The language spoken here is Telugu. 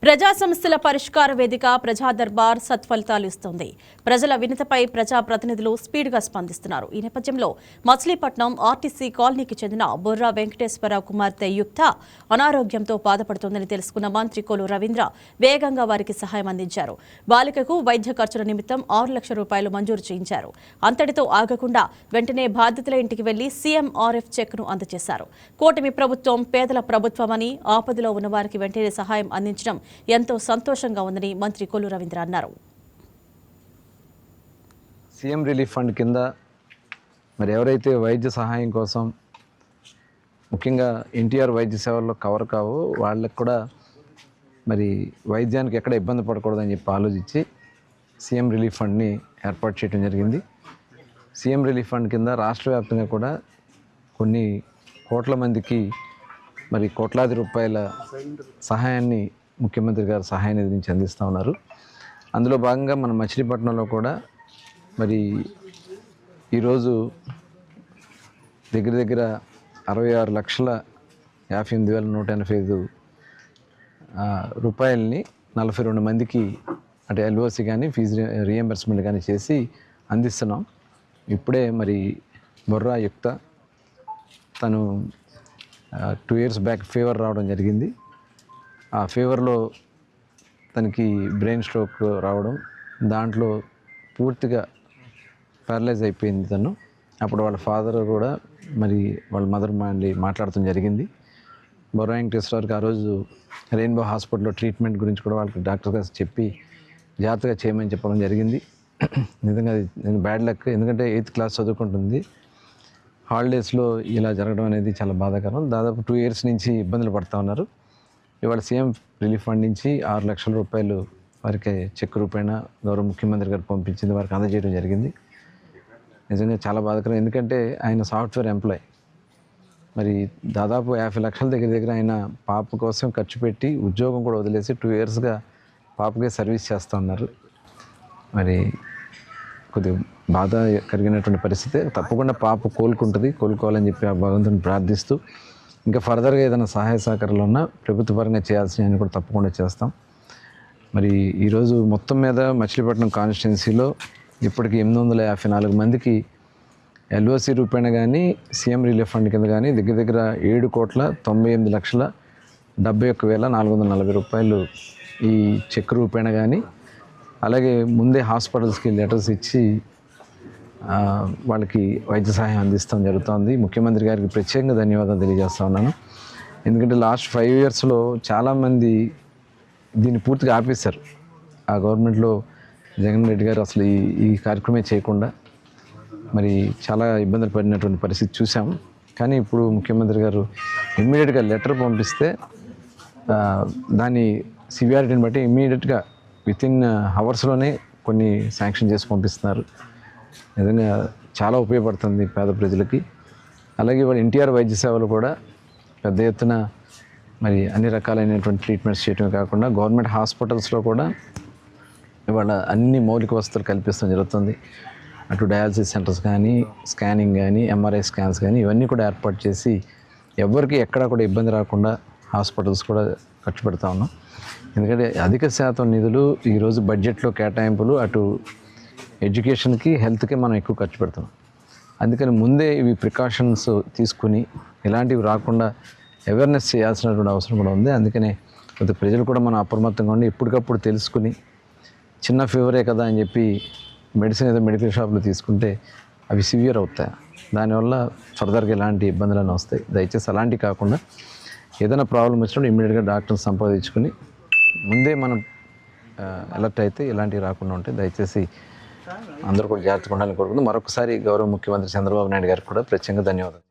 ప్రజా సమస్యల పరిష్కార వేదిక ప్రజా దర్బార్ సత్ఫలితాలు ఇస్తోంది. ప్రజల వినతిపై ప్రజా ప్రతినిధులు స్పీడ్గా స్పందిస్తున్నారు. ఈ నేపథ్యంలో మచిలీపట్నం ఆర్టీసీ కాలనీకి చెందిన బొర్రా వెంకటేశ్వరరావు కుమార్తె యుక్త అనారోగ్యంతో బాధపడుతోందని తెలుసుకున్న మంత్రి కొల్లు రవీంద్ర వేగంగా వారికి సహాయం అందించారు. బాలికకు వైద్య ఖర్చుల నిమిత్తం 6 లక్షల రూపాయలు మంజూరు చేయించారు. అంతటితో ఆగకుండా వెంటనే బాధితుల ఇంటికి వెళ్లి సీఎంఆర్ఎఫ్ చెక్ను అందజేశారు. కూటమి ప్రభుత్వం పేదల ప్రభుత్వమని, ఆపదలో ఉన్న వారికి వెంటనే సహాయం అందించడం ఎంతో సంతోషంగా ఉందని మంత్రి కొల్లు రవీంద్ర అన్నారు. సీఎం రిలీఫ్ ఫండ్ కింద మరి ఎవరైతే వైద్య సహాయం కోసం ముఖ్యంగా ఎన్టీఆర్ వైద్య సేవల్లో కవర్ కావో వాళ్ళకు కూడా మరి వైద్యానికి ఎక్కడ ఇబ్బంది పడకూడదని చెప్పి ఆలోచించి సీఎం రిలీఫ్ ఫండ్ని ఏర్పాటు చేయడం జరిగింది. సీఎం రిలీఫ్ ఫండ్ కింద రాష్ట్ర వ్యాప్తంగా కూడా కొన్ని కోట్ల మందికి మరి కోట్లాది రూపాయల సహాయాన్ని ముఖ్యమంత్రి గారు సహాయ నిధి నుంచి అందిస్తూ ఉన్నారు. అందులో భాగంగా మన మచిలీపట్నంలో కూడా మరి ఈరోజు దగ్గర 66,58,185 రూపాయలని 42 మందికి అంటే ఎల్ఓసి కానీ ఫీజు రీఎంబర్స్మెంట్ కానీ చేసి అందిస్తున్నాం. ఇప్పుడే మరి బొర్రా యుక్త తను 2 years బ్యాక్ ఫీవర్ రావడం జరిగింది. ఆ ఫీవర్లో తనకి బ్రెయిన్ స్ట్రోక్ రావడం, దాంట్లో పూర్తిగా ప్యారలైజ్ అయిపోయింది తను. అప్పుడు వాళ్ళ ఫాదర్ కూడా మరి వాళ్ళ మదర్ మళ్ళీ మాట్లాడటం జరిగింది. బొర్రా వెంకటేశ్వరరావుకి ఆ రోజు రెయిన్బో హాస్పిటల్లో ట్రీట్మెంట్ గురించి కూడా వాళ్ళకి డాక్టర్ గారు చెప్పి జాగ్రత్తగా చేయమని చెప్పడం జరిగింది. నిజంగా అది బ్యాడ్ లక్, ఎందుకంటే 8th క్లాస్ చదువుకుంటుంది. హాలిడేస్లో ఇలా జరగడం అనేది చాలా బాధాకరం. దాదాపు 2 years నుంచి ఇబ్బందులు పడుతూ ఉన్నారు. ఇవాళ సీఎం రిలీఫ్ ఫండ్ నుంచి 6 లక్షల రూపాయలు వారికి చెక్ రూపేణ గౌరవ ముఖ్యమంత్రి గారు పంపించింది, వారికి అందజేయడం జరిగింది. నిజంగా చాలా బాధాకరం, ఎందుకంటే ఆయన సాఫ్ట్వేర్ ఎంప్లాయ్. మరి దాదాపు 50 లక్షల దగ్గర ఆయన పాప కోసం ఖర్చు పెట్టి ఉద్యోగం కూడా వదిలేసి 2 yearsగా పాపకే సర్వీస్ చేస్తూ ఉన్నారు. మరి కొద్దిగా బాధ కలిగినటువంటి పరిస్థితి. తప్పకుండా పాప కోలుకోవాలని చెప్పి ఆ భగవంతుని ప్రార్థిస్తూ ఇంకా ఫర్దర్గా ఏదైనా సహాయ సహకారాలు ఉన్నా ప్రభుత్వ పరంగా చేయాల్సినవి కూడా తప్పకుండా చేస్తాం. మరి ఈరోజు మొత్తం మీద మచిలీపట్నం కాన్స్టిట్యున్సీలో ఇప్పటికి 854 మందికి ఎల్ఓసి రూపేణ కానీ సీఎం రిలీఫ్ ఫండ్ కింద కానీ దగ్గర 7,98,71,440 రూపాయలు ఈ చెక్ రూపేణ కానీ, అలాగే ముందే హాస్పిటల్స్కి లెటర్స్ ఇచ్చి వాళ్ళకి వైద్య సహాయం అందిస్తాం జరుగుతుంది. ముఖ్యమంత్రి గారికి ప్రత్యేకంగా ధన్యవాదాలు తెలియజేస్తా ఉన్నాను. ఎందుకంటే లాస్ట్ 5 yearsలో చాలామంది దీన్ని పూర్తిగా ఆపేశారు. ఆ గవర్నమెంట్లో జగన్ రెడ్డి గారు అసలు ఈ కార్యక్రమే చేయకుండా మరి చాలా ఇబ్బందులు పడినటువంటి పరిస్థితి చూసాం. కానీ ఇప్పుడు ముఖ్యమంత్రి గారు ఇమ్మీడియట్గా లెటర్ పంపిస్తే దాని సివియారిటీని బట్టి ఇమ్మీడియట్గా వితిన్ అవర్స్లోనే కొన్ని శాంక్షన్ చేసి పంపిస్తున్నారు. నిజంగా చాలా ఉపయోగపడుతుంది పేద ప్రజలకి. అలాగే ఇవాళ ఎన్టీఆర్ వైద్య సేవలు కూడా పెద్ద ఎత్తున మరి అన్ని రకాలైనటువంటి ట్రీట్మెంట్స్ చేయడమే కాకుండా గవర్నమెంట్ హాస్పిటల్స్లో కూడా ఇవాళ అన్ని మౌలిక వసతులు కల్పిస్తడం జరుగుతుంది. అటు డయాలసిస్ సెంటర్స్ కానీ, స్కానింగ్ కానీ, ఎంఆర్ఐ స్కాన్స్ కానీ ఇవన్నీ కూడా ఏర్పాటు చేసి ఎవరికి ఎక్కడా కూడా ఇబ్బంది రాకుండా హాస్పిటల్స్ కూడా ఖర్చు పెడతా ఉన్నాం. ఎందుకంటే అధిక శాతం నిధులు ఈరోజు బడ్జెట్లో కేటాయింపులు అటు ఎడ్యుకేషన్కి, హెల్త్కి మనం ఎక్కువ ఖర్చు పెడుతున్నాం. అందుకని ముందే ఇవి ప్రికాషన్స్ తీసుకుని ఇలాంటివి రాకుండా అవేర్నెస్ చేయాల్సినటువంటి అవసరం కూడా ఉంది. అందుకనే కొద్ది ప్రజలు కూడా మనం అప్రమత్తంగా ఉండి ఎప్పటికప్పుడు తెలుసుకుని చిన్న ఫీవరే కదా అని చెప్పి మెడిసిన్ ఏదో మెడికల్ షాప్లో తీసుకుంటే అవి సివియర్ అవుతాయి. దానివల్ల ఫర్దర్గా ఎలాంటి ఇబ్బందులను వస్తాయి. దయచేసి అలాంటివి కాకుండా ఏదైనా ప్రాబ్లం వచ్చినప్పుడు ఇమ్మీడియట్గా డాక్టర్ని సంపాదించుకుని ముందే మనం అలర్ట్ అయితే ఇలాంటివి రాకుండా ఉంటాయి. దయచేసి అందరూ కూడా జాగ్రత్తగా ఉండాలని కోరుకుంటూ మరొకసారి గౌరవ ముఖ్యమంత్రి చంద్రబాబు నాయుడు గారికి కూడా ప్రత్యేకంగా ధన్యవాదాలు.